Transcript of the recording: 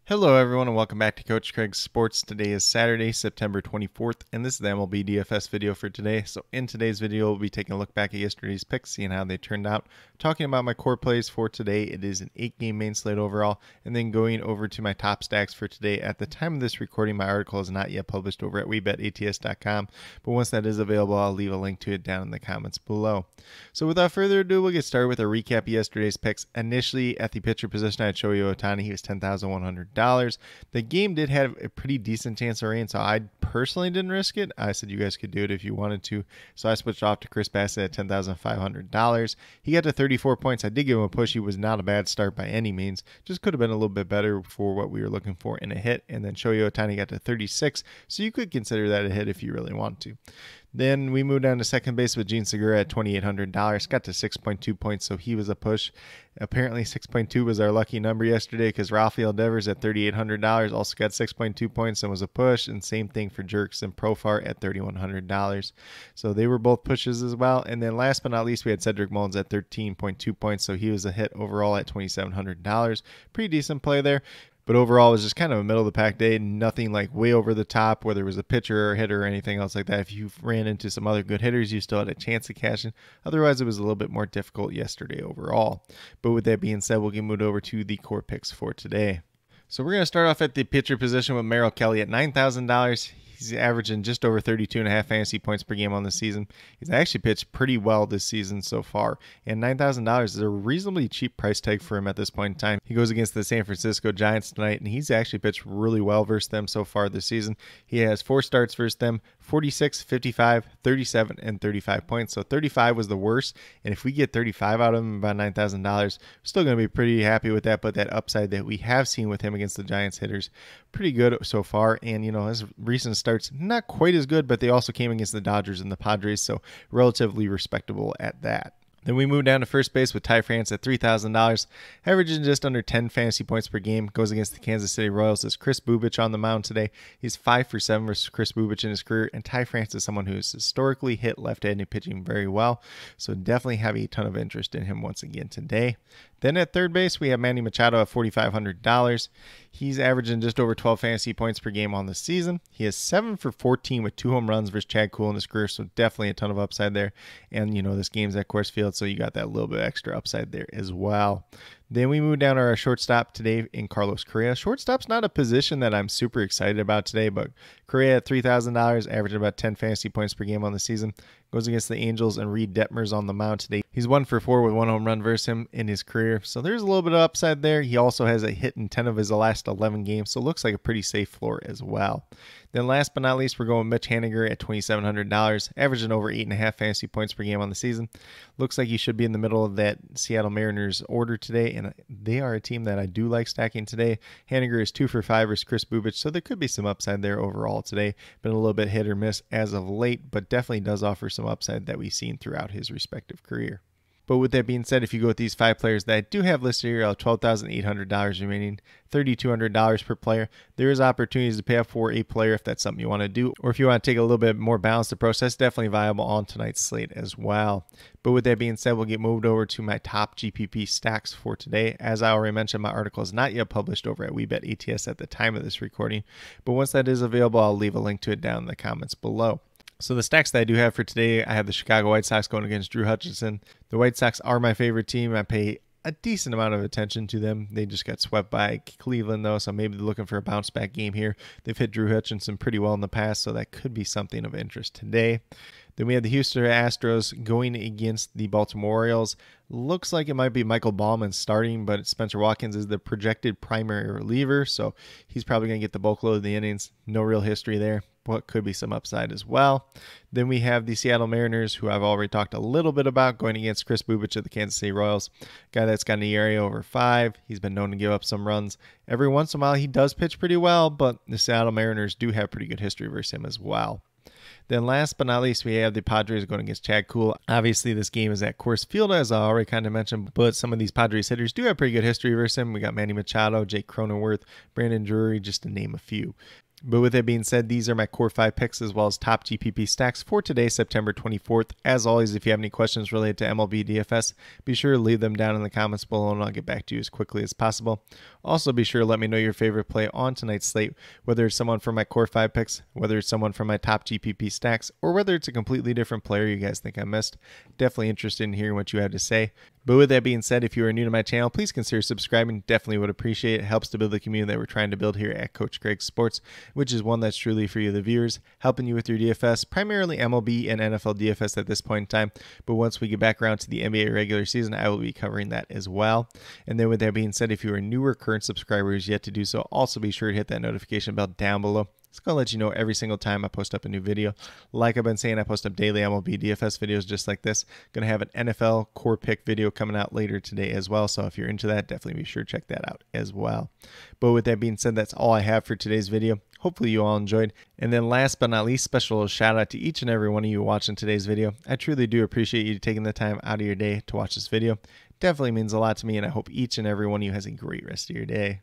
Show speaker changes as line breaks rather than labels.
Hello everyone and welcome back to Coach Craig's Sports. Today is Saturday, September 24th, and this is the MLB DFS video for today. So in today's video, we'll be taking a look back at yesterday's picks, seeing how they turned out, talking about my core plays for today. It is an 8-game main slate overall, and then going over to my top stacks for today. At the time of this recording, my article is not yet published over at WeBetATS.com, but once that is available, I'll leave a link to it down in the comments below. So without further ado, we'll get started with a recap of yesterday's picks. Initially, at the pitcher position, I had Shohei Ohtani. He was $10,100. The game did have a pretty decent chance of rain, so I personally didn't risk it. I said you guys could do it if you wanted to, so I switched off to Chris Bassett at $10,500. He got to 34 points. I did give him a push. He was not a bad start by any means. Just could have been a little bit better for what we were looking for in a hit. And then Shohei Ohtani got to 36, so you could consider that a hit if you really want to. Then we moved down to second base with Gene Segura at $2,800. Got to 6.2 points, so he was a push. Apparently 6.2 was our lucky number yesterday because Rafael Devers at $3,800 also got 6.2 points and was a push. And same thing for Jerks and Profar at $3,100. So they were both pushes as well. And then last but not least, we had Cedric Mullins at 13.2 points. So he was a hit overall at $2,700. Pretty decent play there. But overall, it was just kind of a middle-of-the-pack day. Nothing like way over the top, whether it was a pitcher or a hitter or anything else like that. If you ran into some other good hitters, you still had a chance of cashing. Otherwise, it was a little bit more difficult yesterday overall. But with that being said, we'll get moved over to the core picks for today. So we're going to start off at the pitcher position with Merrill Kelly at $9,000. He's averaging just over 32.5 fantasy points per game on the season. He's actually pitched pretty well this season so far, and $9,000 is a reasonably cheap price tag for him at this point in time. He goes against the San Francisco Giants tonight, and he's actually pitched really well versus them so far this season. He has 4 starts versus them, 46, 55, 37, and 35 points. So 35 was the worst, and if we get 35 out of him, about $9,000, we're still going to be pretty happy with that. But that upside that we have seen with him against the Giants hitters, pretty good so far. And, you know, his recent starts, not quite as good, but they also came against the Dodgers and the Padres, so relatively respectable at that. Then we move down to first base with Ty France at $3,000, averaging just under 10 fantasy points per game. Goes against the Kansas City Royals. There's Chris Bubic on the mound today. He's 5 for 7 versus Chris Bubic in his career, and Ty France is someone who's historically hit left-handed pitching very well, so definitely have a ton of interest in him once again today. Then at third base, we have Manny Machado at $4,500. He's averaging just over 12 fantasy points per game on the season. He is 7 for 14 with 2 home runs versus Chad Kuhl in his career, so definitely a ton of upside there. And, you know, this game's at Coors Field, so you got that little bit extra upside there as well. Then we move down to our shortstop today in Carlos Correa. Shortstop's not a position that I'm super excited about today, but Correa at $3,000, averaging about 10 fantasy points per game on the season. Goes against the Angels, and Reed Detmer's on the mound today. He's 1 for 4 with 1 home run versus him in his career, so there's a little bit of upside there. He also has a hit in 10 of his last 11 games, so looks like a pretty safe floor as well. Then last but not least, we're going Mitch Haniger at $2,700, averaging over 8.5 fantasy points per game on the season. Looks like he should be in the middle of that Seattle Mariners order today, and they are a team that I do like stacking today. Haniger is 2 for 5 versus Chris Bubic, so there could be some upside there overall today. Been a little bit hit or miss as of late, but definitely does offer some upside that we've seen throughout his respective career. But with that being said, if you go with these 5 players that I do have listed here, $12,800 remaining, $3,200 per player, there is opportunities to pay up for a player if that's something you want to do. Or if you want to take a little bit more balanced approach, that's definitely viable on tonight's slate as well. But with that being said, we'll get moved over to my top GPP stacks for today. As I already mentioned, my article is not yet published over at WeBetATS at the time of this recording. But once that is available, I'll leave a link to it down in the comments below. So the stacks that I do have for today, I have the Chicago White Sox going against Drew Hutchison. The White Sox are my favorite team. I pay a decent amount of attention to them. They just got swept by Cleveland, though, so maybe they're looking for a bounce-back game here. They've hit Drew Hutchison pretty well in the past, so that could be something of interest today. Then we have the Houston Astros going against the Baltimore Orioles. Looks like it might be Michael Baumann starting, but Spencer Watkins is the projected primary reliever, so he's probably going to get the bulk load of the innings. No real history there, but could be some upside as well. Then we have the Seattle Mariners, who I've already talked a little bit about, going against Chris Bubic of the Kansas City Royals. Guy that's got an ERA over 5. He's been known to give up some runs. Every once in a while, he does pitch pretty well, but the Seattle Mariners do have pretty good history versus him as well. Then last but not least, we have the Padres going against Chad Kuhl. Obviously, this game is at Coors Field, as I already kind of mentioned, but some of these Padres hitters do have pretty good history versus him. We got Manny Machado, Jake Cronenworth, Brandon Drury, just to name a few. But with that being said, these are my core 5 picks as well as top GPP stacks for today, September 24th. As always, if you have any questions related to MLB DFS, be sure to leave them down in the comments below and I'll get back to you as quickly as possible. Also, be sure to let me know your favorite play on tonight's slate, whether it's someone from my core 5 picks, whether it's someone from my top GPP stacks, or whether it's a completely different player you guys think I missed. Definitely interested in hearing what you have to say. But with that being said, if you are new to my channel, please consider subscribing. Definitely would appreciate it. It helps to build the community that we're trying to build here at Coach Craig Sports, which is one that's truly for you, the viewers, helping you with your DFS, primarily MLB and NFL DFS at this point in time. But once we get back around to the NBA regular season, I will be covering that as well. And then with that being said, if you are newer current subscribers yet to do so, also be sure to hit that notification bell down below. It's going to let you know every single time I post up a new video. Like I've been saying, I post up daily MLB DFS videos just like this. Going to have an NFL core pick video coming out later today as well. So if you're into that, definitely be sure to check that out as well. But with that being said, that's all I have for today's video. Hopefully you all enjoyed. And then last but not least, special shout out to each and every one of you watching today's video. I truly do appreciate you taking the time out of your day to watch this video. Definitely means a lot to me, and I hope each and every one of you has a great rest of your day.